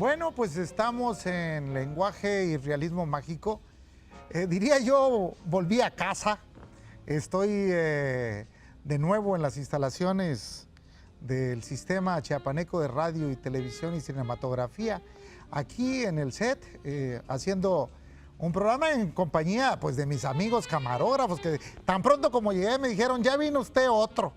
Bueno, pues estamos en lenguaje y realismo mágico. Diría yo, volví a casa. Estoy de nuevo en las instalaciones del Sistema Chiapaneco de Radio y Televisión y Cinematografía, aquí en el set, haciendo un programa en compañía pues, de mis amigos camarógrafos, que tan pronto como llegué me dijeron, ya vino usted otro.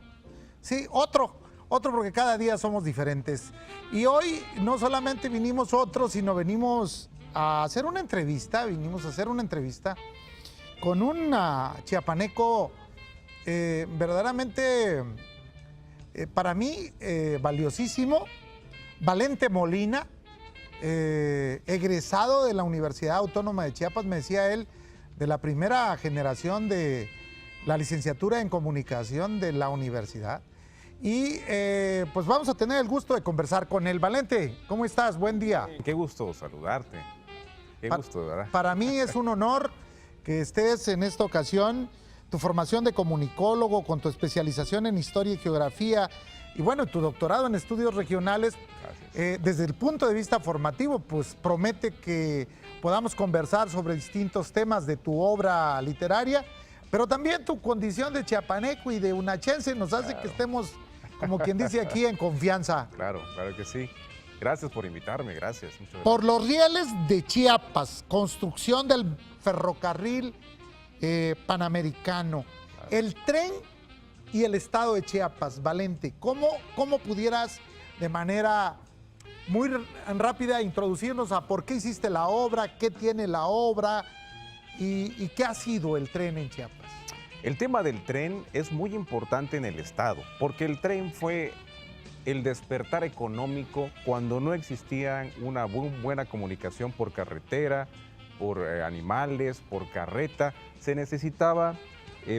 Sí, otro porque cada día somos diferentes. Y hoy no solamente vinimos otros, sino venimos a hacer una entrevista, con un chiapaneco verdaderamente, para mí, valiosísimo, Valente Molina, egresado de la Universidad Autónoma de Chiapas, me decía él, de la primera generación de la licenciatura en comunicación de la universidad. Y pues vamos a tener el gusto de conversar con él. Valente, ¿cómo estás? Buen día. Qué gusto saludarte. Qué gusto, de verdad. Para mí es un honor que estés en esta ocasión. Tu formación de comunicólogo con tu especialización en historia y geografía y bueno, tu doctorado en estudios regionales, desde el punto de vista formativo, pues promete que podamos conversar sobre distintos temas de tu obra literaria, pero también tu condición de chiapaneco y de unachense nos hace que estemos, como quien dice aquí, en confianza. Claro, claro que sí. Gracias por invitarme, gracias. Muchas gracias. Por los rieles de Chiapas, construcción del ferrocarril panamericano, el tren y el estado de Chiapas, Valente, ¿cómo pudieras de manera muy rápida introducirnos a por qué hiciste la obra, qué tiene la obra y qué ha sido el tren en Chiapas? El tema del tren es muy importante en el estado, porque el tren fue el despertar económico cuando no existía una buena comunicación por carretera, por animales, por carreta. Se necesitaba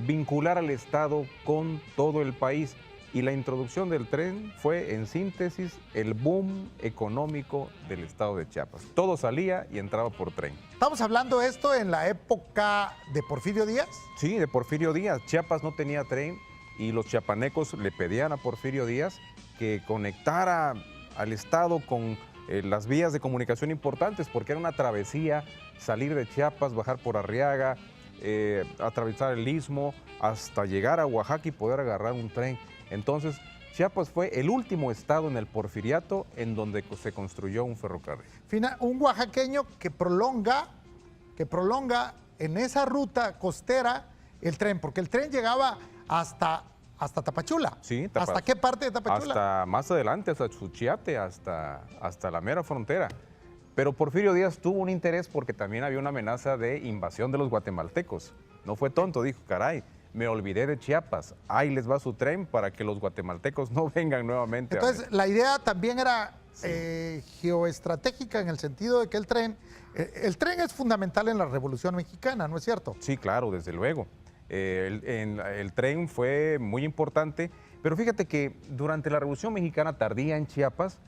vincular al estado con todo el país y la introducción del tren fue, en síntesis, el boom económico del estado de Chiapas. Todo salía y entraba por tren. ¿Estamos hablando esto en la época de Porfirio Díaz? Sí, de Porfirio Díaz. Chiapas no tenía tren y los chiapanecos le pedían a Porfirio Díaz que conectara al estado con las vías de comunicación importantes, porque era una travesía salir de Chiapas, bajar por Arriaga, atravesar el Istmo, hasta llegar a Oaxaca y poder agarrar un tren. Entonces, Chiapas fue el último estado en el porfiriato en donde se construyó un ferrocarril. Un oaxaqueño que prolonga en esa ruta costera el tren, porque el tren llegaba hasta Tapachula. Sí, ¿Hasta qué parte de Tapachula? Hasta más adelante, hasta Chuchiate, hasta la mera frontera. Pero Porfirio Díaz tuvo un interés porque también había una amenaza de invasión de los guatemaltecos. No fue tonto, dijo, caray, me olvidé de Chiapas, ahí les va su tren para que los guatemaltecos no vengan nuevamente. Entonces, la idea también era geoestratégica en el sentido de que el tren es fundamental en la Revolución Mexicana, ¿no es cierto? Sí, claro, desde luego. El tren fue muy importante, pero fíjate que durante la Revolución Mexicana tardía en Chiapas,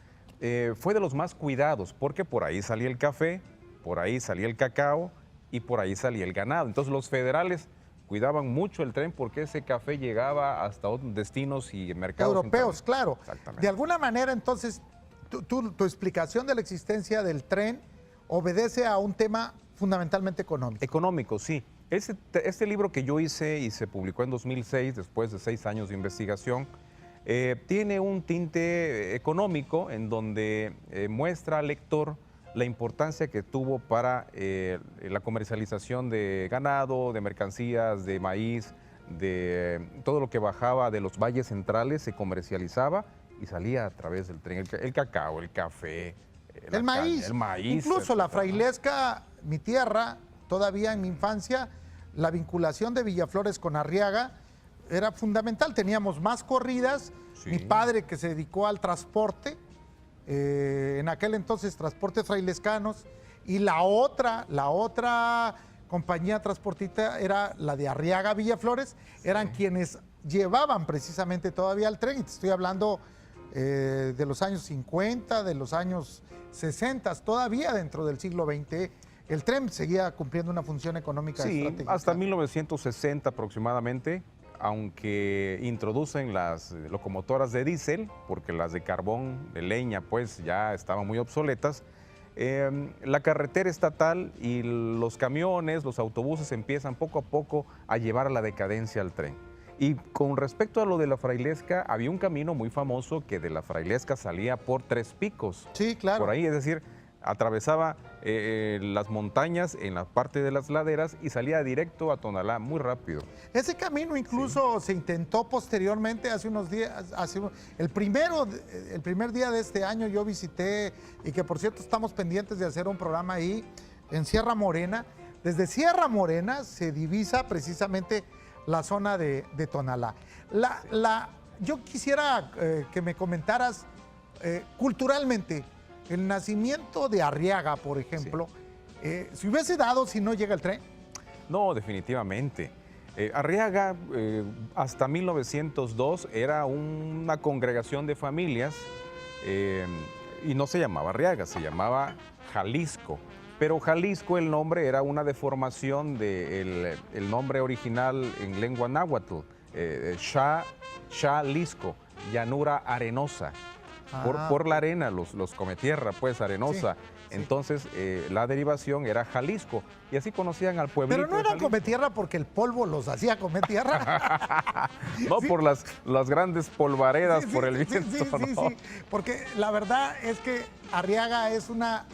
fue de los más cuidados, porque por ahí salía el café, por ahí salía el cacao y por ahí salía el ganado. Entonces los federales cuidaban mucho el tren porque ese café llegaba hasta otros destinos y mercados europeos, claro. Exactamente. De alguna manera, entonces, tu explicación de la existencia del tren obedece a un tema fundamentalmente económico. Económico, sí. Este libro que yo hice y se publicó en 2006, después de 6 años de investigación, tiene un tinte económico en donde muestra al lector la importancia que tuvo para la comercialización de ganado, de mercancías, de maíz, de todo lo que bajaba de los valles centrales se comercializaba y salía a través del tren. El cacao, el café, el maíz. Incluso la frailesca, mi tierra, todavía en mi infancia, la vinculación de Villaflores con Arriaga era fundamental. Teníamos más corridas. Sí. Mi padre, que se dedicó al transporte, en aquel entonces transportes frailescanos, y la otra compañía transportista era la de Arriaga Villaflores, eran quienes llevaban precisamente todavía el tren, y te estoy hablando de los años 50, de los años 60, todavía dentro del siglo XX, el tren seguía cumpliendo una función económica estratégica. Hasta 1960 aproximadamente, aunque introducen las locomotoras de diésel, porque las de carbón, de leña, pues ya estaban muy obsoletas, la carretera estatal y los camiones, los autobuses empiezan poco a poco a llevar a la decadencia al tren. Y con respecto a lo de la Frailesca, había un camino muy famoso que de la Frailesca salía por Tres Picos. Sí, claro. Por ahí, es decir, atravesaba las montañas en la parte de las laderas y salía directo a Tonalá muy rápido. Ese camino incluso se intentó posteriormente, hace unos días, el primer día de este año yo visité, y que por cierto estamos pendientes de hacer un programa ahí en Sierra Morena. Desde Sierra Morena se divisa precisamente la zona de Tonalá. Yo quisiera que me comentaras culturalmente, el nacimiento de Arriaga, por ejemplo, ¿se hubiese dado si no llega el tren? No, definitivamente. Arriaga, hasta 1902, era una congregación de familias y no se llamaba Arriaga, se llamaba Jalisco. Pero Jalisco, el nombre era una deformación del nombre original en lengua náhuatl, Xalisco, llanura arenosa. Por la arena, los cometierra, pues arenosa. Sí, entonces, la derivación era Jalisco. Y así conocían al pueblito. Pero no era cometierra porque el polvo los hacía cometierra. No, sí, por las grandes polvaredas, por el viento. Sí, porque la verdad es que Arriaga es una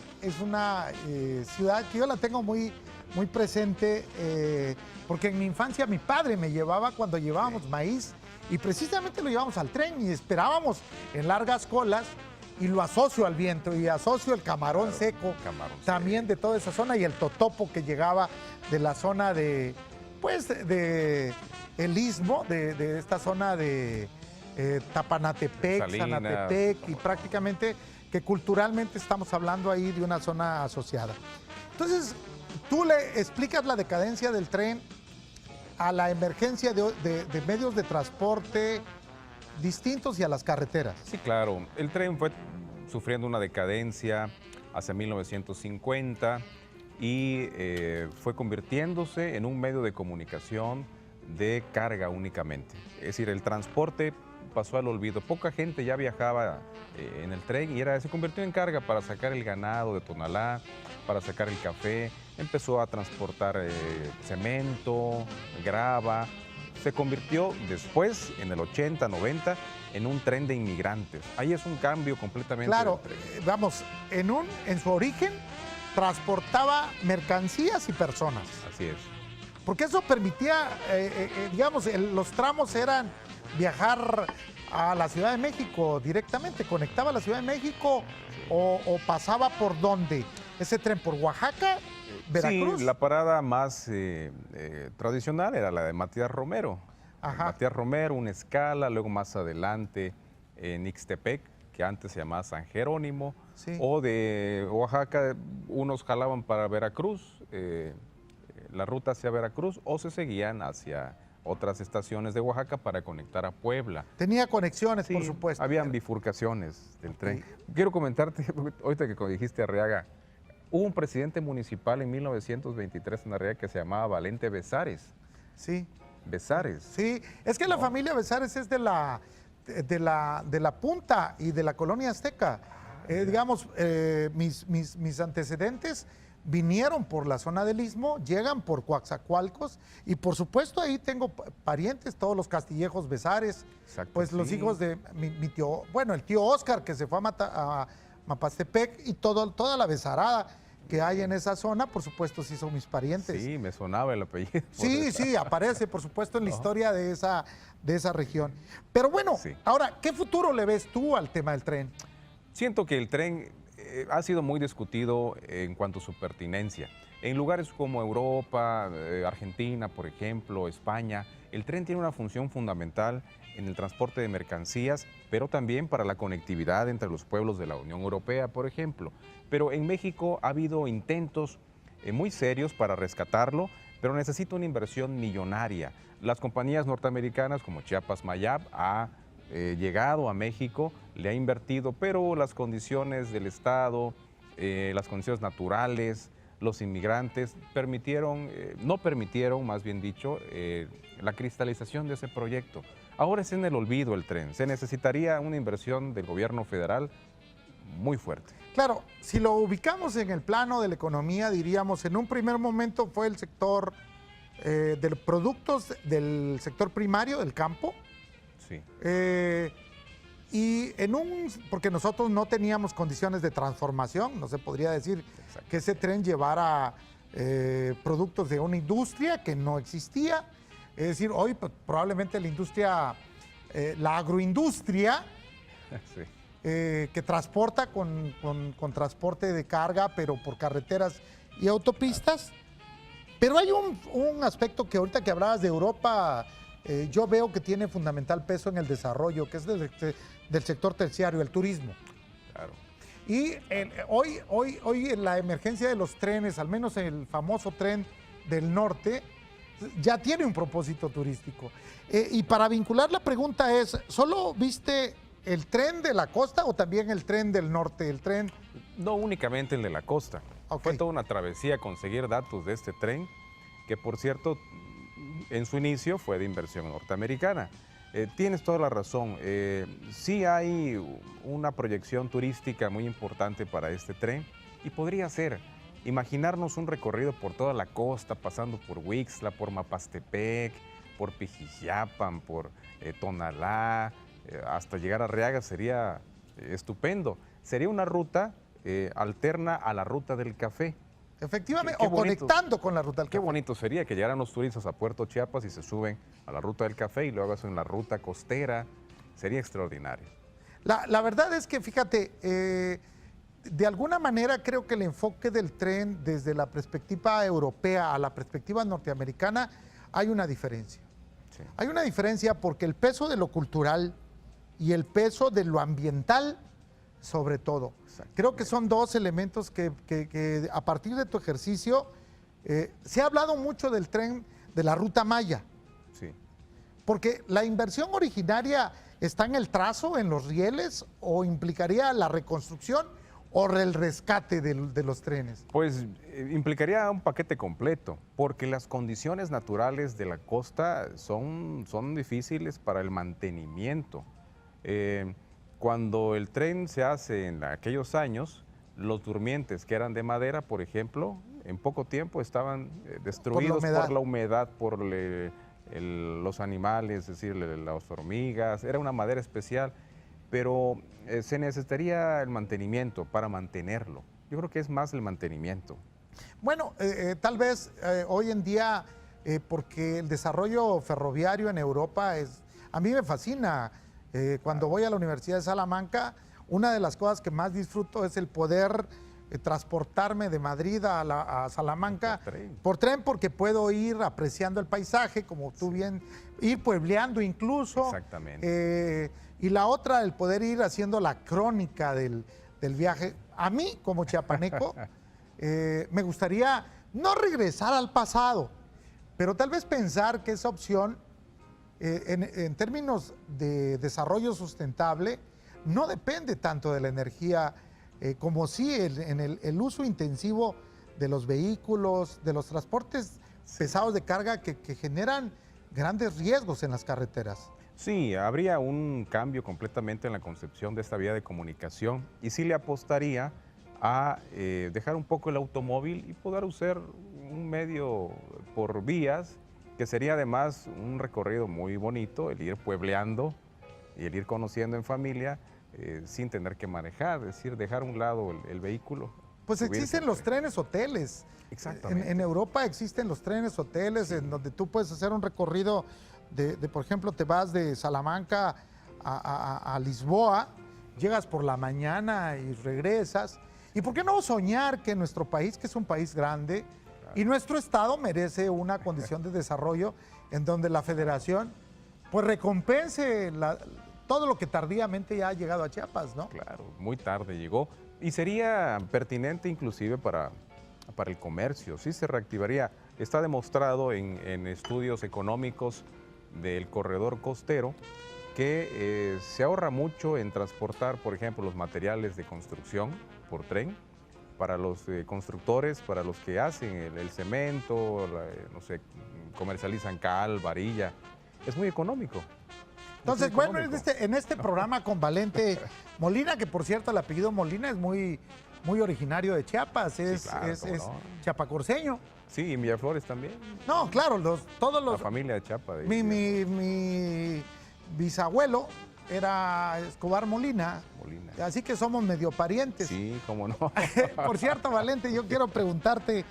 ciudad que yo la tengo muy presente, porque en mi infancia mi padre me llevaba cuando llevábamos maíz. Y precisamente lo llevamos al tren y esperábamos en largas colas, y lo asocio al viento y asocio el camarón seco también de toda esa zona, y el totopo que llegaba de la zona de el istmo, de esta zona de Tapanatepec, Salinas, Zanatepec, y prácticamente que culturalmente estamos hablando ahí de una zona asociada. Entonces, tú le explicas la decadencia del tren a la emergencia de medios de transporte distintos y a las carreteras. Sí, claro. El tren fue sufriendo una decadencia hacia 1950 y fue convirtiéndose en un medio de comunicación de carga únicamente. Es decir, el transporte pasó al olvido. Poca gente ya viajaba en el tren y se convirtió en carga para sacar el ganado de Tonalá, para sacar el café. Empezó a transportar cemento, grava. Se convirtió después, en el 80, 90, en un tren de inmigrantes. Ahí es un cambio completamente. Claro, vamos, en su origen transportaba mercancías y personas. Así es. Porque eso permitía, digamos, los tramos eran viajar a la Ciudad de México directamente, conectaba a la Ciudad de México o pasaba por ¿dónde? ¿Ese tren por Oaxaca, Veracruz? Sí, la parada más tradicional era la de Matías Romero. Ajá. Matías Romero, una escala, luego más adelante en Ixtepec, que antes se llamaba San Jerónimo, sí. O de Oaxaca, unos jalaban para Veracruz, la ruta hacia Veracruz, o se seguían hacia otras estaciones de Oaxaca para conectar a Puebla. Tenía conexiones, sí, por supuesto. Habían bifurcaciones del tren. Quiero comentarte, ahorita que dijiste Arriaga, hubo un presidente municipal en 1923 en Arriaga que se llamaba Valente Besares. Sí. Besares. Sí, es que la familia Besares es de la Punta y de la colonia azteca. Digamos, mis antecedentes vinieron por la zona del Istmo, llegan por Coatzacoalcos, y por supuesto ahí tengo parientes, todos los Castillejos Besares. Exacto, pues sí. Los hijos de mi tío, bueno, el tío Oscar, que se fue a Mapastepec, y toda la Besarada que hay en esa zona, por supuesto, sí son mis parientes. Sí, me sonaba el apellido. Sí, aparece, por supuesto, en la historia de esa región. Pero bueno, sí. Ahora, ¿qué futuro le ves tú al tema del tren? Siento que el tren ha sido muy discutido en cuanto a su pertinencia. En lugares como Europa, Argentina, por ejemplo, España, el tren tiene una función fundamental en el transporte de mercancías, pero también para la conectividad entre los pueblos de la Unión Europea, por ejemplo. Pero en México ha habido intentos muy serios para rescatarlo, pero necesita una inversión millonaria. Las compañías norteamericanas como Chiapas Mayab ha llegado a México, le ha invertido, pero las condiciones del Estado, las condiciones naturales, los inmigrantes no permitieron, más bien dicho, la cristalización de ese proyecto. Ahora está en el olvido el tren. Se necesitaría una inversión del gobierno federal muy fuerte. Claro, si lo ubicamos en el plano de la economía, diríamos, en un primer momento fue el sector de los productos del sector primario, del campo. Sí. Y porque nosotros no teníamos condiciones de transformación, no se podría decir que ese tren llevara productos de una industria que no existía. Es decir, hoy pues, probablemente la industria, la agroindustria, Sí. Que transporta con transporte de carga, pero por carreteras y autopistas. Pero hay un aspecto que ahorita que hablabas de Europa, yo veo que tiene fundamental peso en el desarrollo, que es del sector terciario, el turismo. Claro. Y hoy en la emergencia de los trenes, al menos el famoso tren del norte, ya tiene un propósito turístico. Y para vincular la pregunta es, ¿solo viste el tren de la costa o también el tren del norte? El tren... No únicamente el de la costa. Okay. Fue toda una travesía conseguir datos de este tren, que por cierto, en su inicio fue de inversión norteamericana. Tienes toda la razón. Sí hay una proyección turística muy importante para este tren y podría ser imaginarnos un recorrido por toda la costa, pasando por Huixla, por Mapastepec, por Pijijiapan, por Tonalá, hasta llegar a Arriaga sería estupendo. Sería una ruta alterna a la ruta del café. Efectivamente, o conectando con la ruta del café. Qué bonito sería que llegaran los turistas a Puerto Chiapas y se suben a la ruta del café y luego hacen la ruta costera. Sería extraordinario. La verdad es que, fíjate, de alguna manera creo que el enfoque del tren desde la perspectiva europea a la perspectiva norteamericana hay una diferencia. Sí. Hay una diferencia porque el peso de lo cultural y el peso de lo ambiental, sobre todo. Creo que son dos elementos que a partir de tu ejercicio, se ha hablado mucho del tren de la Ruta Maya. Sí. Porque la inversión originaria está en el trazo, en los rieles, o implicaría la reconstrucción o el rescate de los trenes. Pues implicaría un paquete completo, porque las condiciones naturales de la costa son difíciles para el mantenimiento. Cuando el tren se hace en aquellos años, los durmientes que eran de madera, por ejemplo, en poco tiempo estaban destruidos por la humedad, por los animales, es decir, las hormigas. Era una madera especial, pero se necesitaría el mantenimiento para mantenerlo. Yo creo que es más el mantenimiento. Bueno, tal vez hoy en día, porque el desarrollo ferroviario en Europa a mí me fascina. Cuando voy a la Universidad de Salamanca, una de las cosas que más disfruto es el poder transportarme de Madrid a Salamanca por tren, porque puedo ir apreciando el paisaje, como tú bien, ir puebleando incluso. Exactamente. Y la otra, el poder ir haciendo la crónica del viaje. A mí, como chiapaneco, me gustaría no regresar al pasado, pero tal vez pensar que esa opción, en términos de desarrollo sustentable, no depende tanto de la energía como sí en el uso intensivo de los vehículos, de los transportes pesados de carga que generan grandes riesgos en las carreteras. Sí, habría un cambio completamente en la concepción de esta vía de comunicación y sí le apostaría a dejar un poco el automóvil y poder usar un medio por vías, que sería además un recorrido muy bonito, el ir puebleando y el ir conociendo en familia sin tener que manejar, es decir, dejar a un lado el vehículo. Pues existen los trenes hoteles. Exactamente. En Europa existen los trenes hoteles, sí, en donde tú puedes hacer un recorrido por ejemplo, te vas de Salamanca a Lisboa, llegas por la mañana y regresas. ¿Y por qué no soñar que nuestro país, que es un país grande, y nuestro estado merece una condición de desarrollo en donde la federación pues recompense todo lo que tardíamente ya ha llegado a Chiapas, ¿no? Claro, muy tarde llegó y sería pertinente inclusive para el comercio, sí se reactivaría. Está demostrado en estudios económicos del corredor costero que se ahorra mucho en transportar, por ejemplo, los materiales de construcción por tren, para los constructores, para los que hacen el cemento, no sé, comercializan cal, varilla. Es muy económico. Entonces, bueno, en este programa con Valente Molina, que por cierto el apellido Molina es muy originario de Chiapas, es chiapacorseño. Sí, y Miraflores también. No, claro, todos los... La familia de Chiapas. Mi bisabuelo era Escobar Molina, así que somos medio parientes. Sí, cómo no. Por cierto, Valente, yo quiero preguntarte,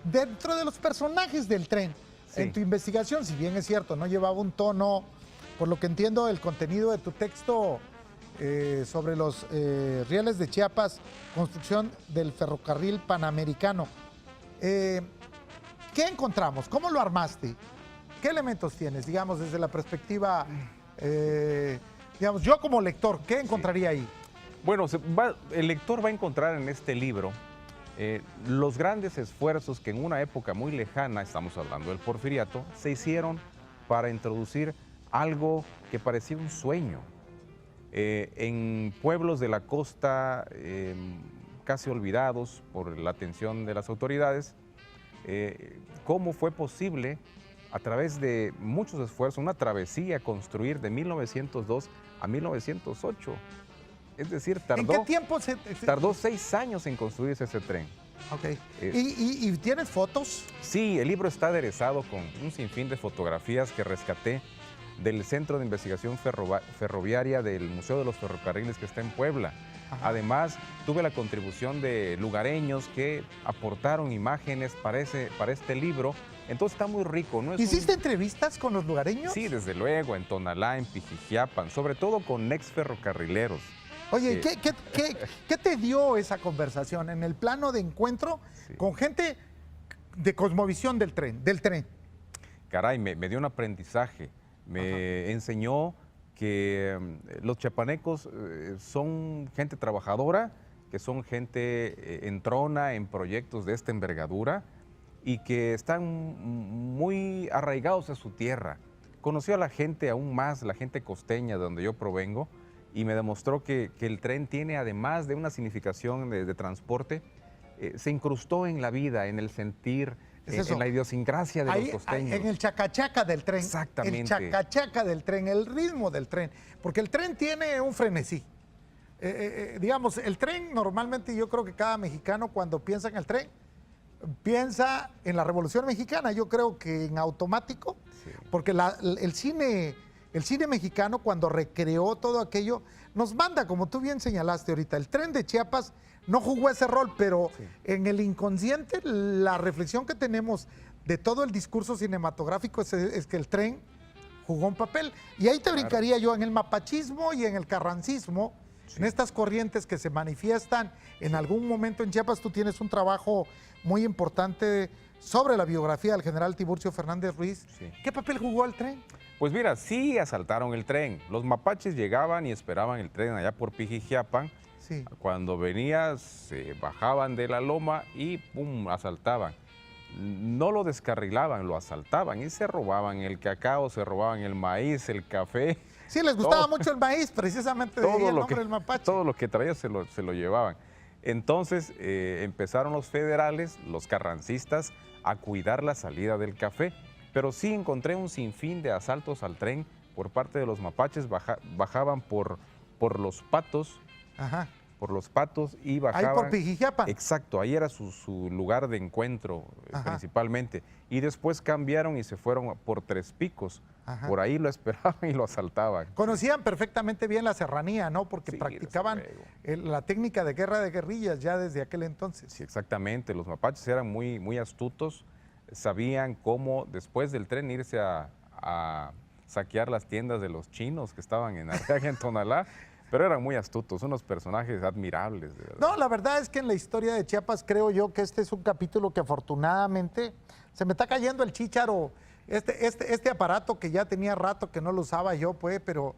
dentro de los personajes del tren, en tu investigación, si bien es cierto, no llevaba un tono, por lo que entiendo, el contenido de tu texto sobre los rieles de Chiapas, construcción del ferrocarril panamericano. ¿Qué encontramos? ¿Cómo lo armaste? ¿Qué elementos tienes, digamos, desde la perspectiva, digamos, yo como lector, qué encontraría ahí? Bueno, el lector va a encontrar en este libro los grandes esfuerzos que en una época muy lejana, estamos hablando del Porfiriato, se hicieron para introducir algo que parecía un sueño. En pueblos de la costa casi olvidados por la atención de las autoridades, cómo fue posible a través de muchos esfuerzos, una travesía construir de 1902 a 1908. Es decir, ¿En qué tiempo tardó 6 años en construirse ese tren. Ok. ¿Y tienes fotos? Sí, el libro está aderezado con un sinfín de fotografías que rescaté del Centro de Investigación Ferroviaria del Museo de los Ferrocarriles que está en Puebla. Ajá. Además, tuve la contribución de lugareños que aportaron imágenes para este libro. Entonces está muy rico, ¿no? ¿Hiciste entrevistas con los lugareños? Sí, desde luego, en Tonalá, en Pijijiapan, sobre todo con ex ferrocarrileros. Oye, ¿qué te dio esa conversación en el plano de encuentro con gente de cosmovisión del tren? Caray, me dio un aprendizaje. Me enseñó que los chiapanecos son gente trabajadora, que son gente entrona en proyectos de esta envergadura y que están muy arraigados a su tierra. Conocí a la gente aún más, la gente costeña de donde yo provengo, y me demostró que el tren tiene, además de una significación de transporte, se incrustó en la vida, en el sentir, en la idiosincrasia de los costeños. En el chacachaca del tren. Exactamente. El chacachaca del tren, el ritmo del tren. Porque el tren tiene un frenesí. Digamos, el tren normalmente, yo creo que cada mexicano cuando piensa en el tren, piensa en la Revolución Mexicana. Yo creo que en automático, porque el cine mexicano, cuando recreó todo aquello, nos manda, como tú bien señalaste ahorita, el tren de Chiapas no jugó ese rol, pero en el inconsciente la reflexión que tenemos de todo el discurso cinematográfico es que el tren jugó un papel. Y ahí te brincaría yo en el mapachismo y en el carrancismo, en estas corrientes que se manifiestan en algún momento en Chiapas. Tú tienes un trabajo muy importante sobre la biografía del general Tiburcio Fernández Ruiz. ¿Qué papel jugó el tren? Pues mira, sí asaltaron el tren. Los mapaches llegaban y esperaban el tren allá por Pijijiapan. Cuando venía, se bajaban de la loma y ¡pum!, asaltaban. No lo descarrilaban, lo asaltaban y se robaban el cacao, se robaban el maíz, el café. Sí, les gustaba mucho el maíz, precisamente de ahí el nombre del mapache. Todo lo que traía se lo llevaban. Entonces empezaron los federales, los carrancistas, a cuidar la salida del café. Pero sí encontré un sinfín de asaltos al tren por parte de los mapaches. Bajaban por los patos. Ajá. Por los patos y bajaban. Ahí por Pijijiapan. Exacto, ahí era su lugar de encuentro principalmente. Y después cambiaron y se fueron por Tres Picos. Ajá. Por ahí lo esperaban y lo asaltaban. Conocían perfectamente bien la serranía, ¿no? Porque practicaban la técnica de guerra de guerrillas ya desde aquel entonces. Sí, exactamente. Los mapaches eran muy astutos. Sabían cómo después del tren irse a saquear las tiendas de los chinos que estaban en Arteaga, en Tonalá. Pero eran muy astutos, unos personajes admirables, de verdad. No, la verdad es que en la historia de Chiapas creo yo que este es un capítulo que afortunadamente se me está cayendo el chícharo, este aparato que ya tenía rato que no lo usaba yo, pues, pero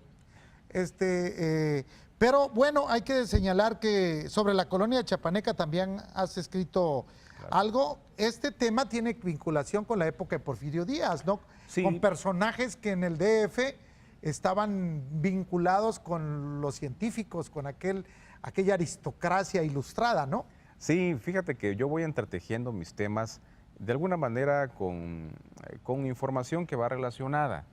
bueno, hay que señalar que sobre la colonia chapaneca también has escrito algo. Este tema tiene vinculación con la época de Porfirio Díaz, ¿no? Sí. Con personajes que en el DF estaban vinculados con los científicos, con aquella aristocracia ilustrada, ¿no? Sí, fíjate que yo voy entretejiendo mis temas de alguna manera con información que va relacionada.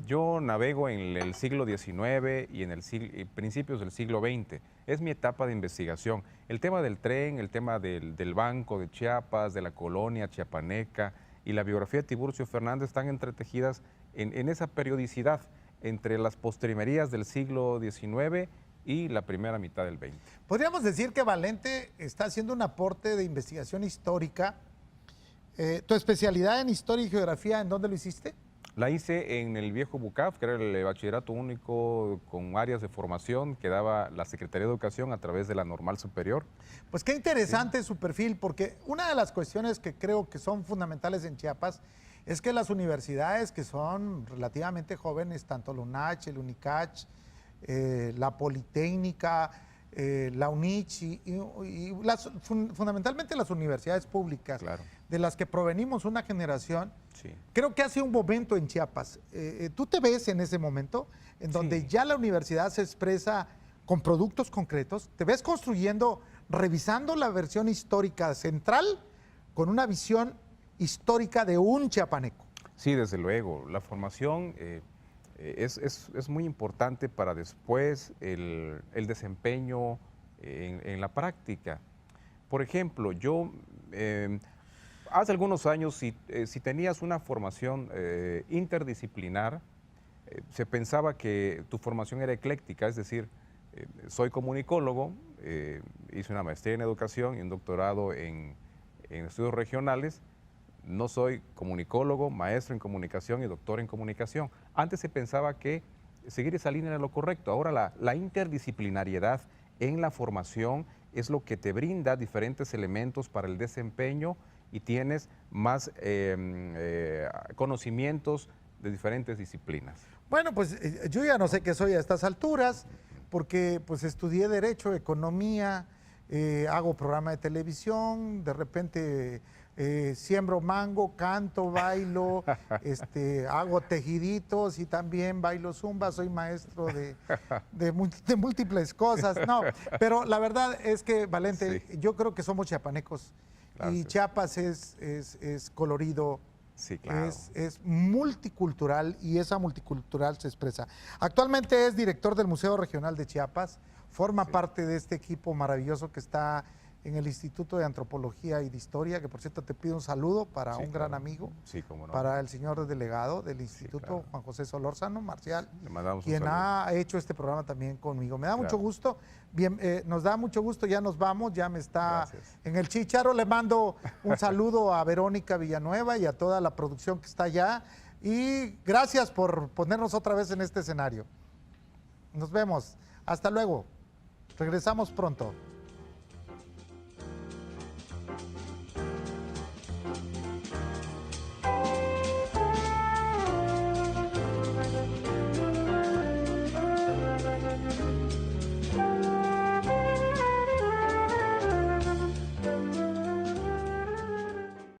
Yo navego en el siglo XIX y en principios del siglo XX. Es mi etapa de investigación. El tema del tren, el tema del Banco de Chiapas, de la colonia chiapaneca y la biografía de Tiburcio Fernández están entretejidas en esa periodicidad entre las postrimerías del siglo XIX y la primera mitad del XX. Podríamos decir que Valente está haciendo un aporte de investigación histórica. ¿Tu especialidad en historia y geografía, en dónde lo hiciste? La hice en el viejo BUCAF, que era el bachillerato único con áreas de formación que daba la Secretaría de Educación a través de la Normal Superior. Pues qué interesante su perfil, porque una de las cuestiones que creo que son fundamentales en Chiapas es que las universidades que son relativamente jóvenes, tanto la UNACH, el UNICACH, la Politécnica, la UNICH y fundamentalmente las universidades públicas, Claro. de las que provenimos una generación, Sí. creo que hace un momento en Chiapas. ¿Tú te ves en ese momento en donde Sí. ya la universidad se expresa con productos concretos? ¿Te ves construyendo, revisando la versión histórica central con una visión histórica de un chiapaneco? Sí, desde luego. La formación es muy importante para después el desempeño en la práctica. Por ejemplo, yo hace algunos años, si tenías una formación interdisciplinar, se pensaba que tu formación era ecléctica, es decir, soy comunicólogo, hice una maestría en educación y un doctorado en estudios regionales. No soy comunicólogo, maestro en comunicación y doctor en comunicación. Antes se pensaba que seguir esa línea era lo correcto. Ahora la interdisciplinariedad en la formación es lo que te brinda diferentes elementos para el desempeño y tienes más conocimientos de diferentes disciplinas. Bueno, pues yo ya no sé qué soy a estas alturas, porque pues estudié Derecho, Economía, hago programa de televisión, de repente siembro mango, canto, bailo, hago tejiditos y también bailo zumba, soy maestro de múltiples cosas. No, pero la verdad es que, Valente, Sí. yo creo que somos chiapanecos y Gracias. Chiapas es colorido. Sí, claro. Es multicultural y esa multicultural se expresa. Actualmente es director del Museo Regional de Chiapas, forma parte de este equipo maravilloso que está en el Instituto de Antropología y de Historia, que por cierto te pido un saludo para Sí, un gran claro. amigo, Sí, cómo no. para el señor delegado del instituto, claro. Juan José Solórzano, Marcial, Le mandamos un quien saludo. ha hecho este programa también conmigo. Me da mucho Claro. gusto, bien, nos da mucho gusto, ya nos vamos, ya me está Gracias. en el chícharo. Le mando un saludo a Verónica Villanueva y a toda la producción que está allá y gracias por ponernos otra vez en este escenario. Nos vemos, hasta luego, regresamos pronto.